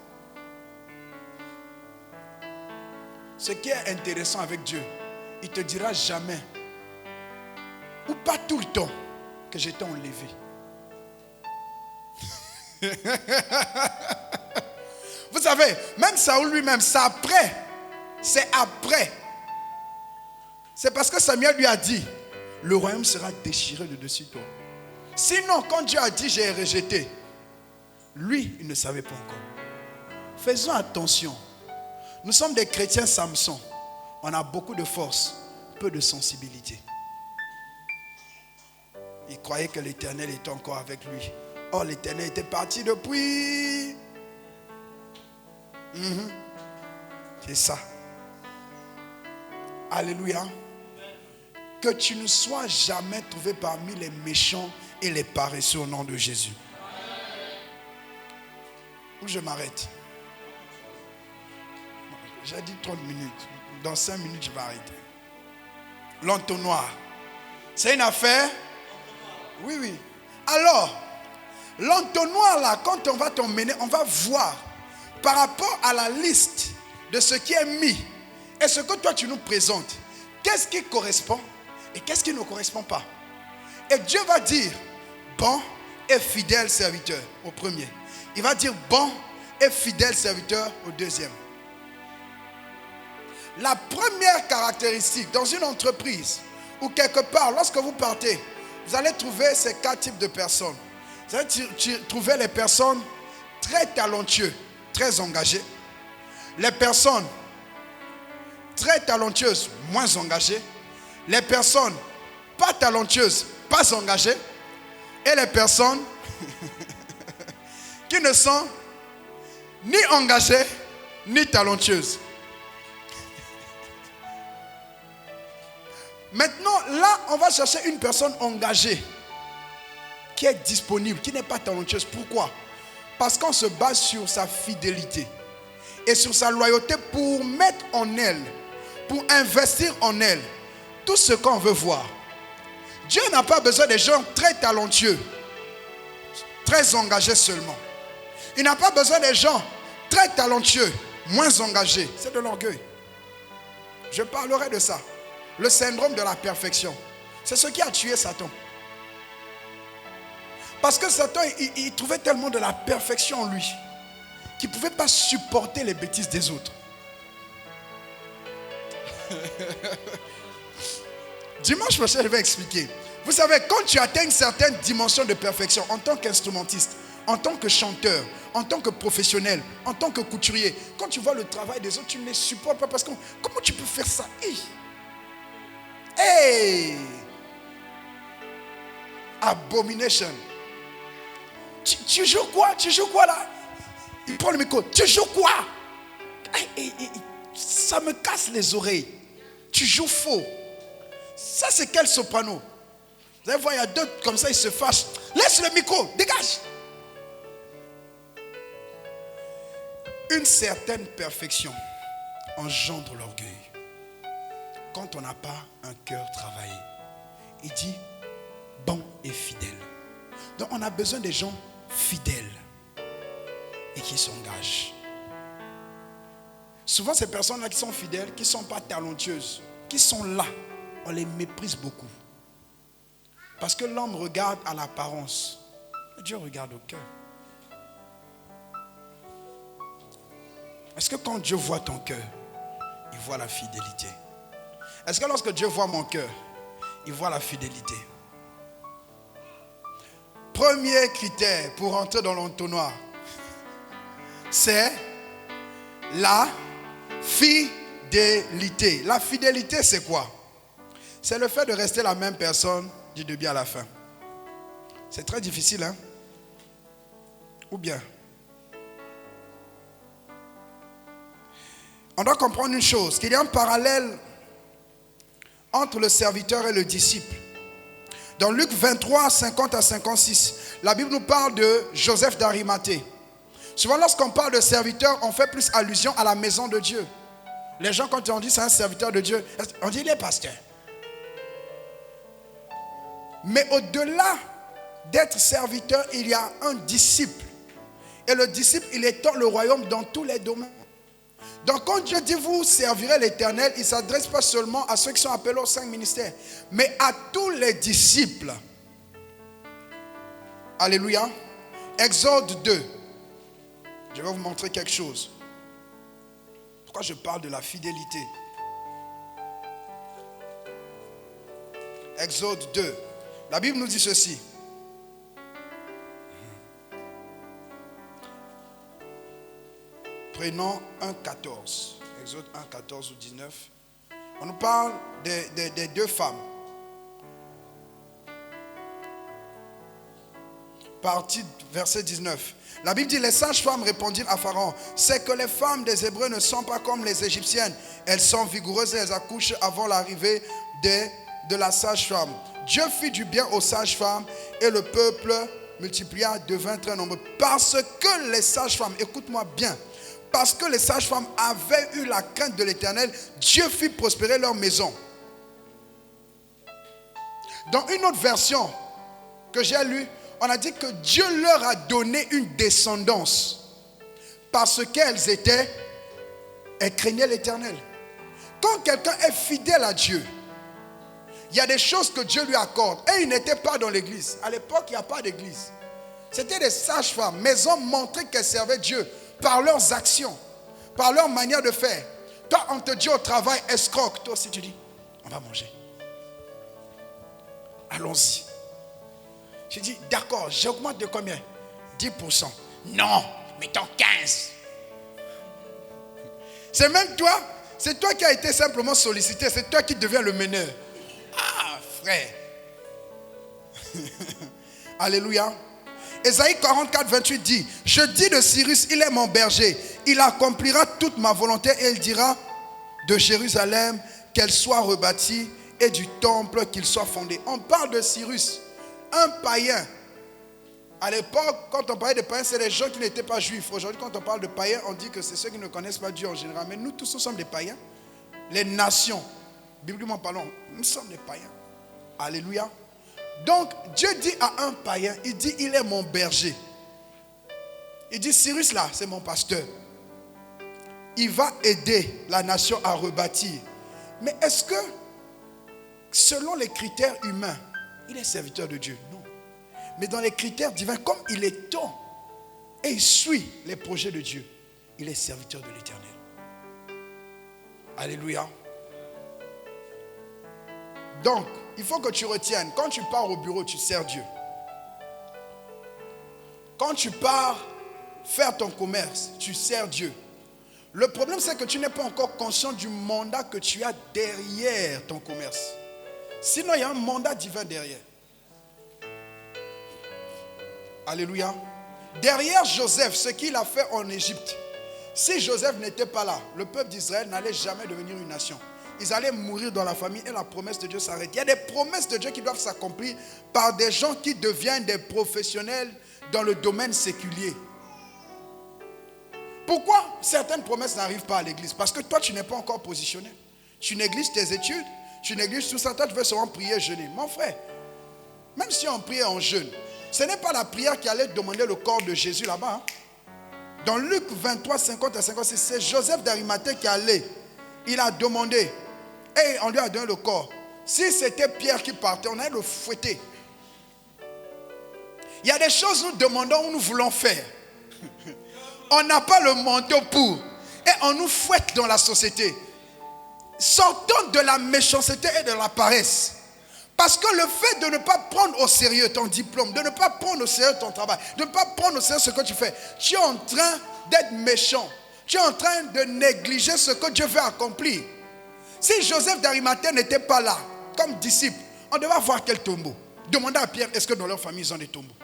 Ce qui est intéressant avec Dieu, il ne te dira jamais, ou pas tout le temps, que je t'ai enlevé. Vous savez, même Saoul lui-même, c'est après. C'est après. C'est parce que Samuel lui a dit, le royaume sera déchiré de dessus toi. Sinon, quand Dieu a dit j'ai rejeté, lui, il ne savait pas encore. Faisons attention. Nous sommes des chrétiens Samson. On a beaucoup de force, peu de sensibilité. Il croyait que l'Éternel était encore avec lui. Or, l'Éternel était parti depuis. C'est ça. Alléluia. Que tu ne sois jamais trouvé parmi les méchants et les paresseux au nom de Jésus. Où je m'arrête? J'ai dit 30 minutes. Dans 5 minutes, je vais arrêter. L'entonnoir. C'est une affaire? Oui, oui. Alors, l'entonnoir là, quand on va t'emmener, on va voir par rapport à la liste de ce qui est mis et ce que toi tu nous présentes, qu'est-ce qui correspond et qu'est-ce qui ne correspond pas. Et Dieu va dire, bon et fidèle serviteur au premier. Il va dire bon et fidèle serviteur au deuxième. La première caractéristique dans une entreprise ou quelque part, lorsque vous partez, vous allez trouver ces 4 types de personnes. Vous allez trouver les personnes très talentueuses, très engagées. Les personnes très talentueuses, moins engagées. Les personnes pas talentueuses, pas engagées. Et les personnes qui ne sont ni engagées, ni talentueuses. Maintenant, là, on va chercher une personne engagée, qui est disponible, qui n'est pas talentueuse. Pourquoi? Parce qu'on se base sur sa fidélité et sur sa loyauté pour mettre en elle, pour investir en elle tout ce qu'on veut voir. Dieu n'a pas besoin de gens très talentueux, très engagés seulement. Il n'a pas besoin de gens très talentueux, moins engagés. C'est de l'orgueil. Je parlerai de ça. Le syndrome de la perfection. C'est ce qui a tué Satan. Parce que Satan, il trouvait tellement de la perfection en lui qu'il ne pouvait pas supporter les bêtises des autres. Dimanche prochain, je vais expliquer. Vous savez, quand tu atteins une certaine dimension de perfection, en tant qu'instrumentiste, en tant que chanteur, en tant que professionnel, en tant que couturier, quand tu vois le travail des autres, tu ne les supportes pas parce que comment tu peux faire ça? Hey! Abomination. Tu joues quoi? Tu joues quoi là? Il prend le micro. Tu joues quoi? Ça me casse les oreilles. Tu joues faux. Ça, c'est quel soprano? Vous allez voir, il y a d'autres comme ça, ils se fâchent. Laisse le micro, dégage. Une certaine perfection engendre l'orgueil. Quand on n'a pas un cœur travaillé, il dit bon et fidèle. Donc on a besoin des gens fidèles et qui s'engagent. Souvent ces personnes-là qui sont fidèles, qui ne sont pas talentueuses, qui sont là, on les méprise beaucoup. Parce que l'homme regarde à l'apparence, mais Dieu regarde au cœur. Est-ce que quand Dieu voit ton cœur, il voit la fidélité? Est-ce que lorsque Dieu voit mon cœur, il voit la fidélité? Premier critère pour entrer dans l'entonnoir, c'est la fidélité. La fidélité, c'est quoi? C'est le fait de rester la même personne du début à la fin. C'est très difficile, hein? Ou bien? On doit comprendre une chose, qu'il y a un parallèle entre le serviteur et le disciple. Dans Luc 23, 50 à 56, la Bible nous parle de Joseph d'Arimathée. Souvent, lorsqu'on parle de serviteur, on fait plus allusion à la maison de Dieu. Les gens, quand on dit c'est un serviteur de Dieu, on dit il est pasteur. Mais au-delà d'être serviteur, il y a un disciple. Et le disciple, il étend le royaume dans tous les domaines. Donc quand Dieu dit vous servirez l'Éternel, il ne s'adresse pas seulement à ceux qui sont appelés aux 5 ministères, mais à tous les disciples. Alléluia. Exode 2. Je vais vous montrer quelque chose. Pourquoi je parle de la fidélité? Exode 2. La Bible nous dit ceci. Prenons 1,14. Exode 1,14 ou 19. On nous parle des deux femmes. Partie verset 19. La Bible dit, les sages-femmes répondirent à Pharaon, c'est que les femmes des Hébreux ne sont pas comme les Égyptiennes. Elles sont vigoureuses et elles accouchent avant l'arrivée de la sage-femme. Dieu fit du bien aux sages-femmes et le peuple multiplia, devint très nombreux. Parce que les sages-femmes, écoute-moi bien, parce que les sages-femmes avaient eu la crainte de l'Éternel, Dieu fit prospérer leur maison. Dans une autre version que j'ai lue, on a dit que Dieu leur a donné une descendance parce qu'elles craignaient l'Éternel. Quand quelqu'un est fidèle à Dieu, Il y a des choses que Dieu lui accorde. Et il n'était pas dans l'église. À l'époque, il n'y a pas d'église. C'était des sages-femmes. Mais ils ont montré qu'elles servaient Dieu par leurs actions, par leur manière de faire. Toi, on te dit au travail, escroque. Toi aussi, tu dis, on va manger. Allons-y. J'ai dit, d'accord, j'augmente de combien? 10%. Non, mettons 15%. C'est même toi, c'est toi qui as été simplement sollicité. C'est toi qui deviens le meneur. Ah, frère. Alléluia. Ésaïe 44, 28 dit, je dis de Cyrus, il est mon berger. Il accomplira toute ma volonté et il dira de Jérusalem qu'elle soit rebâtie et du temple qu'il soit fondé. On parle de Cyrus, un païen. À l'époque, quand on parlait de païens, c'est les gens qui n'étaient pas juifs. Aujourd'hui, quand on parle de païens, on dit que c'est ceux qui ne connaissent pas Dieu en général. Mais nous tous, nous sommes des païens. Les nations, bibliquement parlant, nous sommes des païens. Alléluia. Donc, Dieu dit à un païen, il dit, il est mon berger. Il dit, Cyrus là, c'est mon pasteur. Il va aider la nation à rebâtir. Mais est-ce que, selon les critères humains, il est serviteur de Dieu? Non. Mais dans les critères divins, comme il est temps et il suit les projets de Dieu, il est serviteur de l'Éternel. Alléluia. Donc, il faut que tu retiennes, quand tu pars au bureau, tu sers Dieu. Quand tu pars faire ton commerce, tu sers Dieu. Le problème, c'est que tu n'es pas encore conscient du mandat que tu as derrière ton commerce. Sinon, il y a un mandat divin derrière. Alléluia. Derrière Joseph, ce qu'il a fait en Égypte, si Joseph n'était pas là, le peuple d'Israël n'allait jamais devenir une nation. Ils allaient mourir dans la famille et la promesse de Dieu s'arrête. Il y a des promesses de Dieu qui doivent s'accomplir par des gens qui deviennent des professionnels dans le domaine séculier. Pourquoi certaines promesses n'arrivent pas à l'église? Parce que toi, tu n'es pas encore positionné. Tu négliges tes études, tu négliges tout ça. Toi, tu veux seulement prier, jeûner. Mon frère, même si on priait en jeûne, ce n'est pas la prière qui allait demander le corps de Jésus là-bas. Dans Luc 23, 50 à 56, c'est Joseph d'Arimathée qui allait. Il a demandé et on lui a donné le corps. Si c'était Pierre qui partait, on allait le fouetter. Il y a des choses que nous demandons ou nous voulons faire. On n'a pas le manteau pour. Et on nous fouette dans la société. Sortons de la méchanceté et de la paresse. Parce que le fait de ne pas prendre au sérieux ton diplôme, de ne pas prendre au sérieux ton travail, de ne pas prendre au sérieux ce que tu fais, tu es en train d'être méchant. Tu es en train de négliger ce que Dieu veut accomplir. Si Joseph d'Arimathée n'était pas là, comme disciple, on devait voir quel tombeau. Demandez à Pierre, est-ce que dans leur famille, ils ont des tombeaux?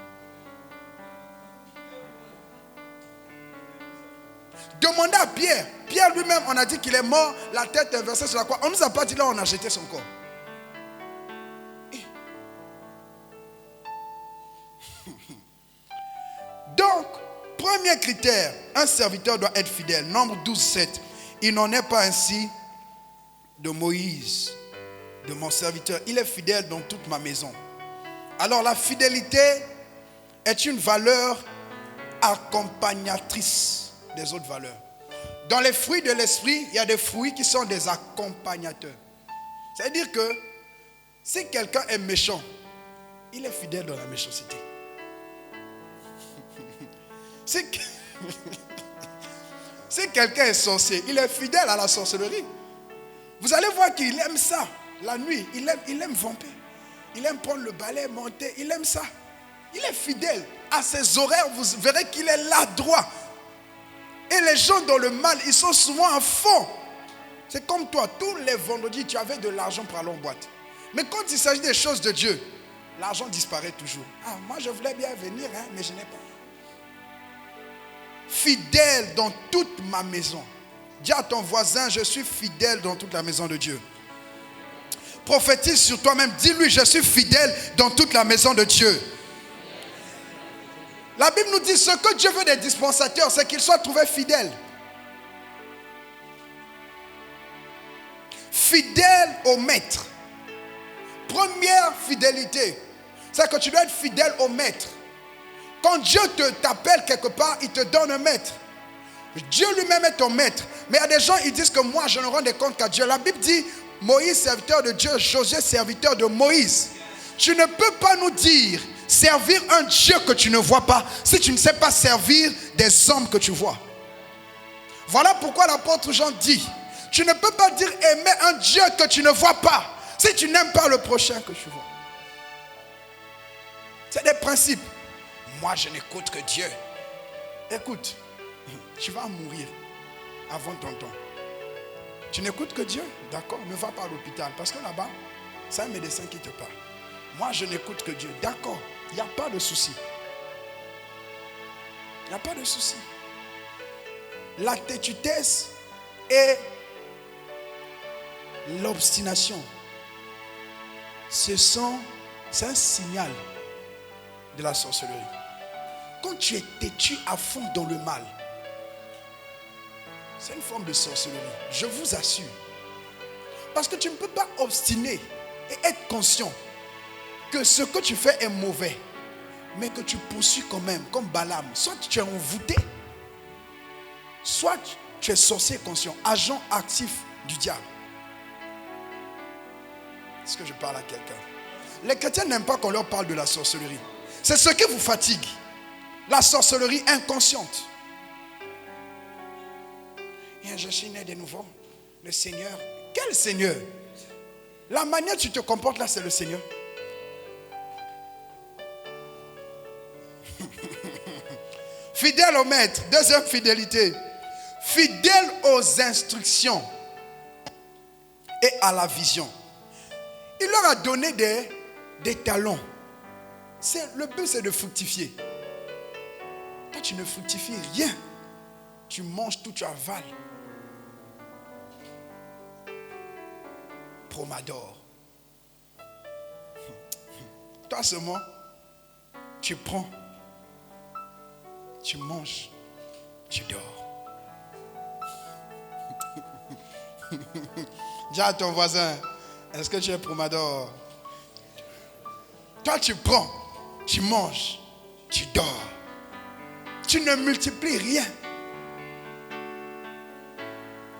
Demandez à Pierre. Pierre lui-même, on a dit qu'il est mort, la tête inversée sur la croix. On ne nous a pas dit là, on a jeté son corps. Donc, premier critère, un serviteur doit être fidèle. Nombre 12, 7. Il n'en est pas ainsi de Moïse, de mon serviteur. Il est fidèle dans toute ma maison. Alors la fidélité est une valeur accompagnatrice des autres valeurs. Dans les fruits de l'esprit, il y a des fruits qui sont des accompagnateurs. C'est-à-dire que si quelqu'un est méchant, il est fidèle dans la méchanceté. Si quelqu'un est sorcier, il est fidèle à la sorcellerie. Vous allez voir qu'il aime ça. La nuit, il aime vamper. Il aime prendre le balai, monter. Il aime ça. Il est fidèle à ses horaires. Vous verrez qu'il est là droit. Et les gens dans le mal, ils sont souvent à fond. C'est comme toi. Tous les vendredis, tu avais de l'argent pour aller en boîte. Mais quand il s'agit des choses de Dieu, l'argent disparaît toujours. Ah, moi je voulais bien venir, mais je n'ai pas. Fidèle dans toute ma maison. Dis à ton voisin, je suis fidèle dans toute la maison de Dieu. Prophétise sur toi-même. Dis-lui, je suis fidèle dans toute la maison de Dieu. La Bible nous dit, ce que Dieu veut des dispensateurs, c'est qu'ils soient trouvés fidèles. Fidèle au maître. Première fidélité, c'est que tu dois être fidèle au maître. Quand Dieu t'appelle quelque part, il te donne un maître. Dieu lui-même est ton maître. Mais il y a des gens, ils disent que moi, je ne rends des comptes qu'à Dieu. La Bible dit, Moïse, serviteur de Dieu, Josué, serviteur de Moïse. Tu ne peux pas nous dire servir un Dieu que tu ne vois pas si tu ne sais pas servir des hommes que tu vois. Voilà pourquoi l'apôtre Jean dit, tu ne peux pas dire aimer un Dieu que tu ne vois pas si tu n'aimes pas le prochain que tu vois. C'est des principes. Moi, je n'écoute que Dieu. Écoute, tu vas mourir avant ton temps. Tu n'écoutes que Dieu? D'accord, ne va pas à l'hôpital. Parce que là-bas, c'est un médecin qui te parle. Moi, je n'écoute que Dieu. D'accord, il n'y a pas de souci. Il n'y a pas de souci. La têtudesse et l'obstination, c'est un signal de la sorcellerie. Quand tu es têtu à fond dans le mal, c'est une forme de sorcellerie, je vous assure. Parce que tu ne peux pas obstiner et être conscient que ce que tu fais est mauvais, mais que tu poursuis quand même, comme Balaam. Soit tu es envoûté, soit tu es sorcier conscient, agent actif du diable. Est-ce que je parle à quelqu'un? Les chrétiens n'aiment pas qu'on leur parle de la sorcellerie. C'est ce qui vous fatigue. La sorcellerie inconsciente. Et je suis né de nouveau. Le Seigneur. Quel Seigneur? La manière dont tu te comportes là, c'est le Seigneur. Fidèle au maître. Deuxième fidélité. Fidèle aux instructions et à la vision. Il leur a donné des talents. Le but, c'est de fructifier. Toi, tu ne fructifies rien. Tu manges tout, tu avales. Promador. Toi seulement, tu prends, tu manges, tu dors. Dis à ton voisin, est-ce que tu es promador? Toi, tu prends, tu manges, tu dors. Tu ne multiplies rien.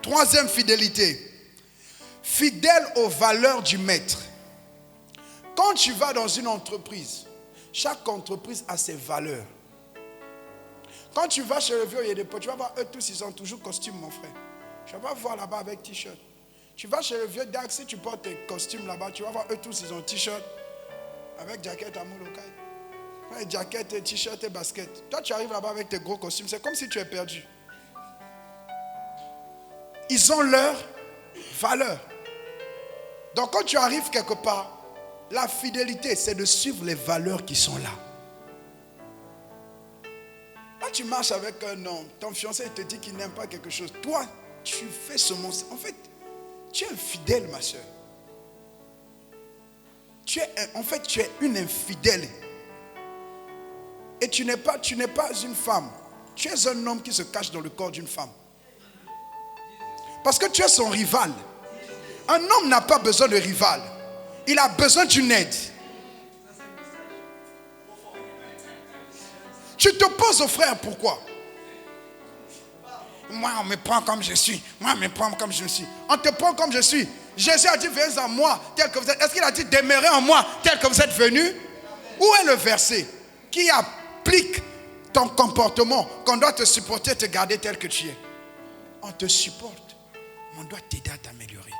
Troisième fidélité. Fidèle aux valeurs du maître. Quand tu vas dans une entreprise, chaque entreprise a ses valeurs. Quand tu vas chez le vieux Yedepo, tu vas voir eux tous, ils ont toujours costume, mon frère. Tu ne vas pas voir là-bas avec t-shirt. Tu vas chez le vieux Dax, si tu portes tes costumes là-bas, tu vas voir eux tous, ils ont t-shirt avec jaquette à Molokai. Jaquette, t-shirt et basket. Toi, tu arrives là-bas avec tes gros costumes, c'est comme si tu es perdu. Ils ont leurs valeurs. Donc quand tu arrives quelque part, la fidélité, c'est de suivre les valeurs qui sont là. Là, tu marches avec un homme, ton fiancé te dit qu'il n'aime pas quelque chose. Toi, tu fais ce monstre. En fait, tu es infidèle, ma soeur. Tu es une infidèle. Et tu n'es pas une femme. Tu es un homme qui se cache dans le corps d'une femme. Parce que tu es son rival. Un homme n'a pas besoin de rival. Il a besoin d'une aide. Tu te poses aux frères, pourquoi? Moi, on me prend comme je suis. Moi, on me prend comme je suis. On te prend comme je suis. Jésus a dit, venez en moi, tel que vous êtes. Est-ce qu'il a dit, demeurez en moi, tel que vous êtes venus? Où est le verset qui applique ton comportement, qu'on doit te supporter, te garder tel que tu es? On te supporte, mais on doit t'aider à t'améliorer.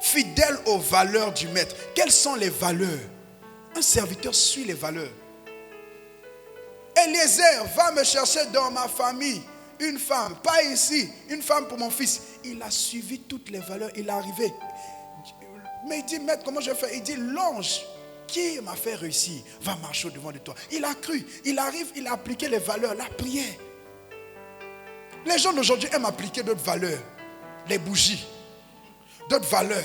Fidèle aux valeurs du maître. Quelles sont les valeurs? Un serviteur suit les valeurs. Eliezer va me chercher dans ma famille une femme, pas ici, une femme pour mon fils. Il a suivi toutes les valeurs, il est arrivé. Mais il dit, maître, comment je fais? Il dit, l'ange qui m'a fait réussir va marcher au-devant de toi. Il a cru, il arrive, il a appliqué les valeurs, la prière. Les gens d'aujourd'hui aiment appliquer d'autres valeurs, les bougies, d'autres valeurs,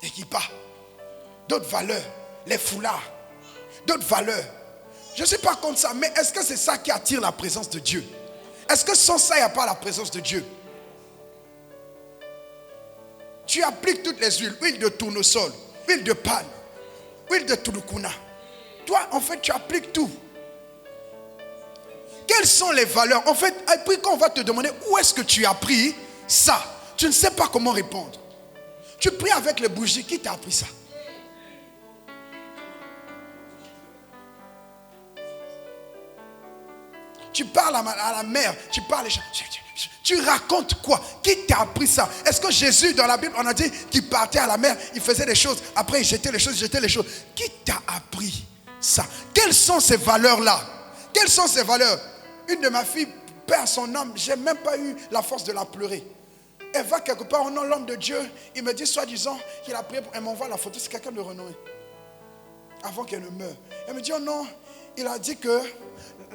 les kippas, d'autres valeurs, les foulards, d'autres valeurs. Je ne suis pas contre ça, mais est-ce que c'est ça qui attire la présence de Dieu? Est-ce que sans ça, il n'y a pas la présence de Dieu? Tu appliques toutes les huiles, huile de tournesol, huile de palme, huile de tulukuna. Toi, en fait, tu appliques tout. Quelles sont les valeurs? En fait, après, quand on va te demander où est-ce que tu as pris ça, tu tu ne sais pas comment répondre. Tu pries avec les bougies. Qui t'a appris ça? Tu parles à la mer. Tu parles. Tu racontes quoi? Qui t'a appris ça? Est-ce que Jésus, dans la Bible, on a dit qu'il partait à la mer, il faisait des choses, après il jetait les choses, Qui t'a appris ça? Quelles sont ces valeurs-là? Quelles sont ces valeurs? Une de ma filles perd son âme. Je n'ai même pas eu la force de la pleurer. Elle va quelque part, au nom de l'homme de Dieu. Il me dit, soi-disant, qu'il a prié. Elle m'envoie la photo. C'est quelqu'un de renommé. Avant qu'elle ne meure. Elle me dit, oh non, il a dit que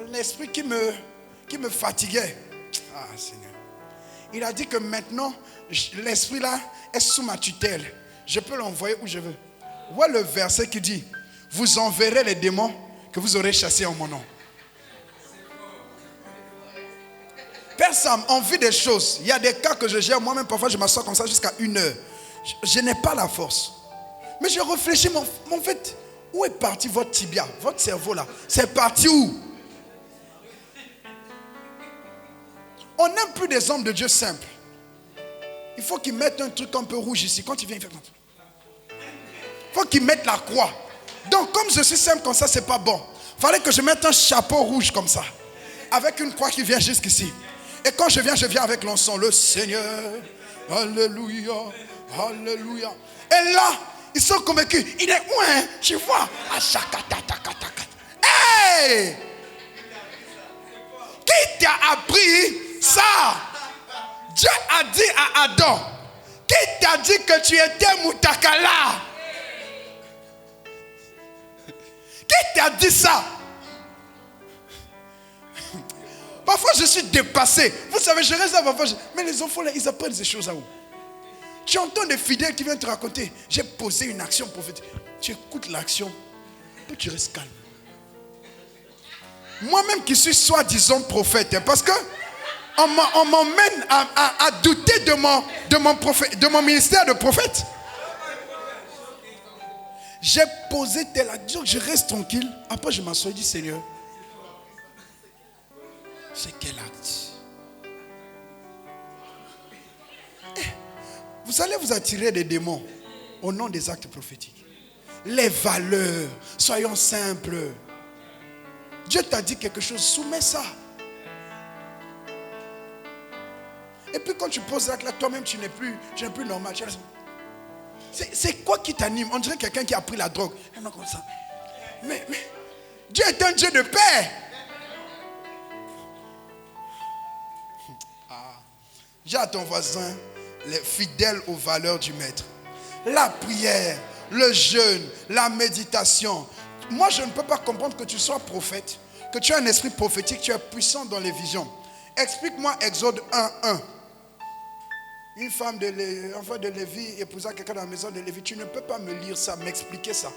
l'esprit qui me fatiguait. Ah, Seigneur. Il a dit que maintenant, l'esprit là est sous ma tutelle. Je peux l'envoyer où je veux. Voilà le verset qui dit, vous enverrez les démons que vous aurez chassés en mon nom. Père Sam, on vit des choses. Il y a des cas que je gère. Moi-même, parfois, je m'assois comme ça jusqu'à 1 heure. Je n'ai pas la force. Mais je réfléchis, en fait, où est parti votre tibia, votre cerveau là? C'est parti où? On n'aime plus des hommes de Dieu simples. Il faut qu'ils mettent un truc un peu rouge ici. Quand il vient, il fait comme ça. Il faut qu'ils mettent la croix. Donc, comme je suis simple comme ça, c'est pas bon. Il fallait que je mette un chapeau rouge comme ça. Avec une croix qui vient jusqu'ici. Et quand je viens avec l'encens. Le Seigneur. Alléluia. Alléluia. Et là, ils sont convaincus. Il est où, hein? Tu vois? Hey! Qui t'a appris ça? Dieu a dit à Adam. Qui t'a dit que tu étais Moutakala? Qui t'a dit ça? Parfois je suis dépassé. Vous savez, je reste là parfois. Mais les enfants là, ils apprennent ces choses à où? Tu entends des fidèles qui viennent te raconter. J'ai posé une action prophétique. Tu écoutes l'action. Puis tu restes calme. Moi-même qui suis soi-disant prophète. Parce que on m'emmène à douter de mon ministère de prophète. J'ai posé telle action. Je reste tranquille. Après je m'assois et dis, Seigneur, c'est quel acte? Vous allez vous attirer des démons au nom des actes prophétiques. Les valeurs, soyons simples. Dieu t'a dit quelque chose, soumets ça. Et puis quand tu poses l'acte là, toi-même tu n'es plus normal. C'est quoi qui t'anime? On dirait quelqu'un qui a pris la drogue. Comme ça. Mais Dieu est un Dieu de paix. Dis à ton voisin, les fidèles aux valeurs du maître. La prière, le jeûne, la méditation. Moi, je ne peux pas comprendre que tu sois prophète, que tu as un esprit prophétique, tu es puissant dans les visions. Explique-moi Exode 1:1. Une femme enfant de Lévi épousa quelqu'un dans la maison de Lévi. Tu ne peux pas me lire ça, m'expliquer ça.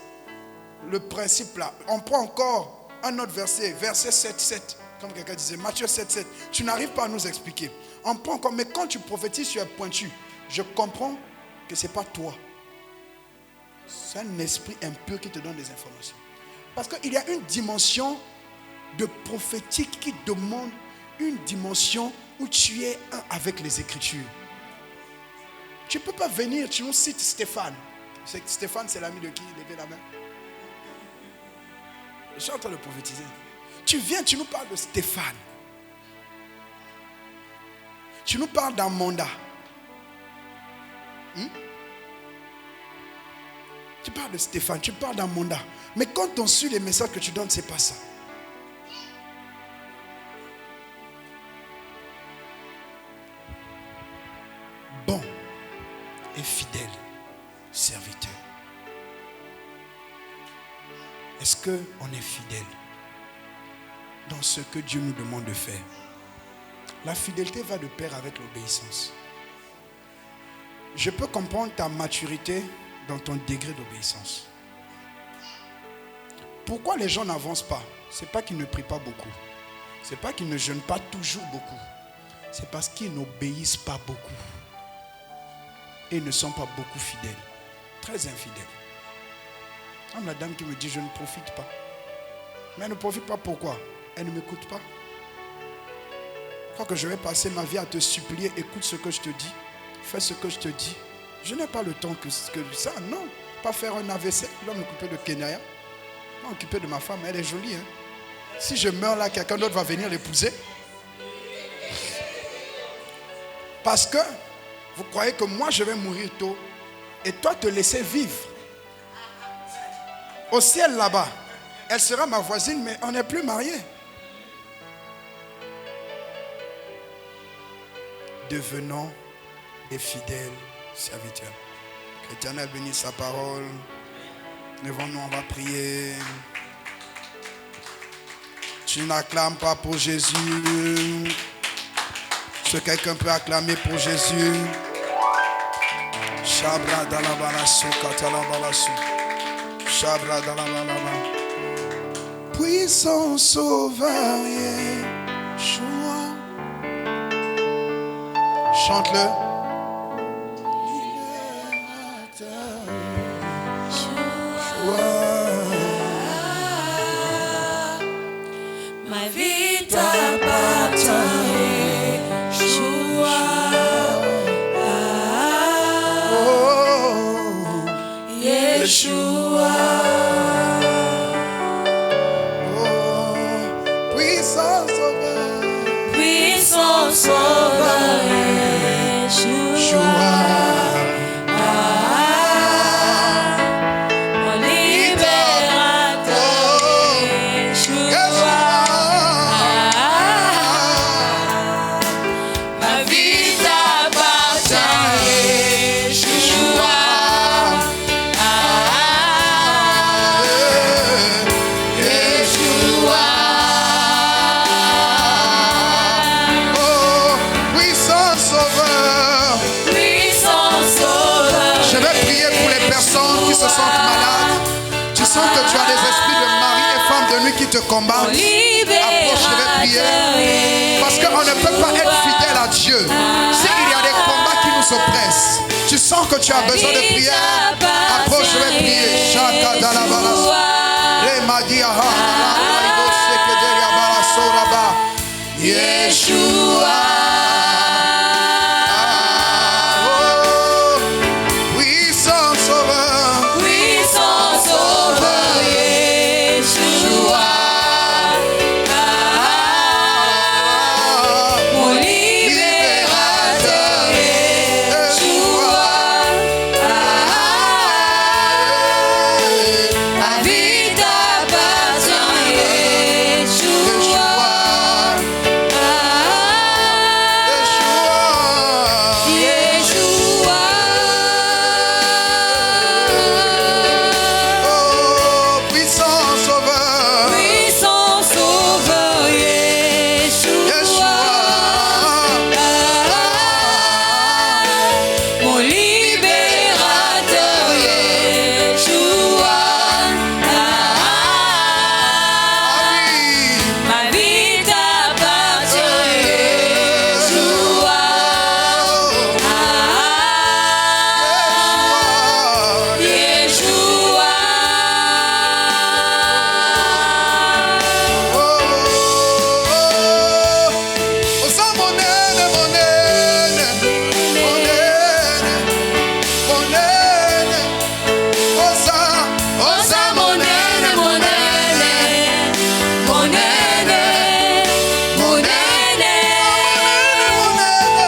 Le principe là. On prend encore un autre verset, verset 7:7. Comme quelqu'un disait, Matthieu 7:7. Tu n'arrives pas à nous expliquer. On prend encore, mais quand tu prophétises, tu es pointu. Je comprends que ce n'est pas toi. C'est un esprit impur qui te donne des informations. Parce qu'il y a une dimension de prophétique qui demande une dimension où tu es un avec les Écritures. Tu ne peux pas venir, tu nous cites Stéphane. Stéphane, c'est l'ami de qui? Levez la main. Je suis en train de prophétiser. Tu viens, tu nous parles de Stéphane. Tu nous parles d'un mandat. Tu parles de Stéphane, tu parles d'un mandat. Mais quand on suit les messages que tu donnes, ce n'est pas ça. Bon et fidèle serviteur. Est-ce qu'on est fidèle dans ce que Dieu nous demande de faire? La fidélité va de pair avec l'obéissance. Je peux comprendre ta maturité dans ton degré d'obéissance. Pourquoi les gens n'avancent pas? Ce n'est pas qu'ils ne prient pas beaucoup. Ce n'est pas qu'ils ne jeûnent pas toujours beaucoup. C'est parce qu'ils n'obéissent pas beaucoup. Et ne sont pas beaucoup fidèles. Très infidèles. Comme la dame qui me dit, je ne profite pas. Mais elle ne profite pas pourquoi? Elle ne m'écoute pas. Quand que je vais passer ma vie à te supplier, écoute ce que je te dis. fais ce que je te dis. Je n'ai pas le temps que ça, non. Pas faire un AVC, je dois m'occuper de Kenyaya. Je dois m'occuper de ma femme, elle est jolie. Hein? Si je meurs là, quelqu'un d'autre va venir l'épouser. Parce que vous croyez que moi je vais mourir tôt et toi te laisser vivre. Au ciel là-bas, elle sera ma voisine, mais on n'est plus mariés. Devenons des fidèles serviteurs. Que l'Éternel bénisse sa parole. Levons-nous, on va prier. Tu n'acclames pas pour Jésus. Est-ce que quelqu'un peut acclamer pour Jésus? Shabra dalabalasu katalabalasu. Shabra dalabalaba. Puissant sauveur, Yeshua. Chante-le. Ma vie t'appartient, Yeshua. Yeshua. Puissant sauveur. Puissant sauveur, Yeshua. Mon libérateur, Yeshua. Ma vie t'appartient, Yeshua. Yeshua. Puissant sauveur. Puissant sauveur. Je vais prier pour les personnes qui se sentent malades. Tu sens que tu as des esprits de mari et femme de nuit qui te combattent. Approche, je vais prier. Parce qu'on ne peut pas être fidèle à Dieu s'il y a des combats qui nous oppressent. Tu sens que tu as besoin de prière. Approche, je vais prier. Shaka dalabalas. Remadiaha. Yeshua. Puissant sauveur. Puissant sauveur, Yeshua. Mon libérateur, Yeshua. Ma vie t'appartient, Yeshua. Yeshua. Puissant sauveur. Puissant sauveur, Yeshua. Mon libérateur, Yeshua. Ma vie t'appartient, Yeshua. Yeshua. Osa monene, monene, monene, monene.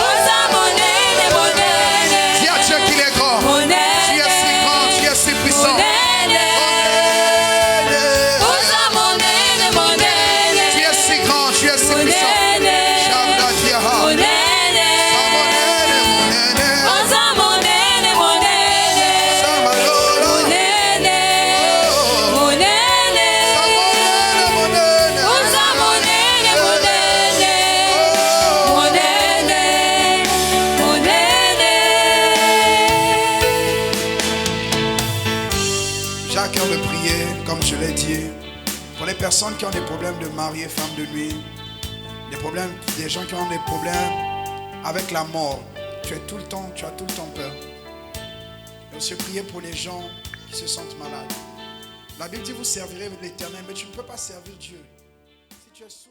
Osa monene, monene, Dis à Dieu qu'il est grand. Tu es si grand, tu es si puissant. monene. Osa monene, monene, Tu es si grand, tu es si puissant. monene, Shabda diaha. monene. Samonene, monene. Osa monene, monene, Samalola. monene, monene. Samonene, monene. Osa monene, monene, monene, monene. Jacques, on veut prier, comme je l'ai dit, pour les personnes qui ont des problèmes de mari et femme de nuit, des gens qui ont des problèmes avec la mort. Tu as tout le temps peur. Et aussi prier pour les gens qui se sentent malades. La Bible dit vous servirez l'Éternel, mais tu ne peux pas servir Dieu si tu es sous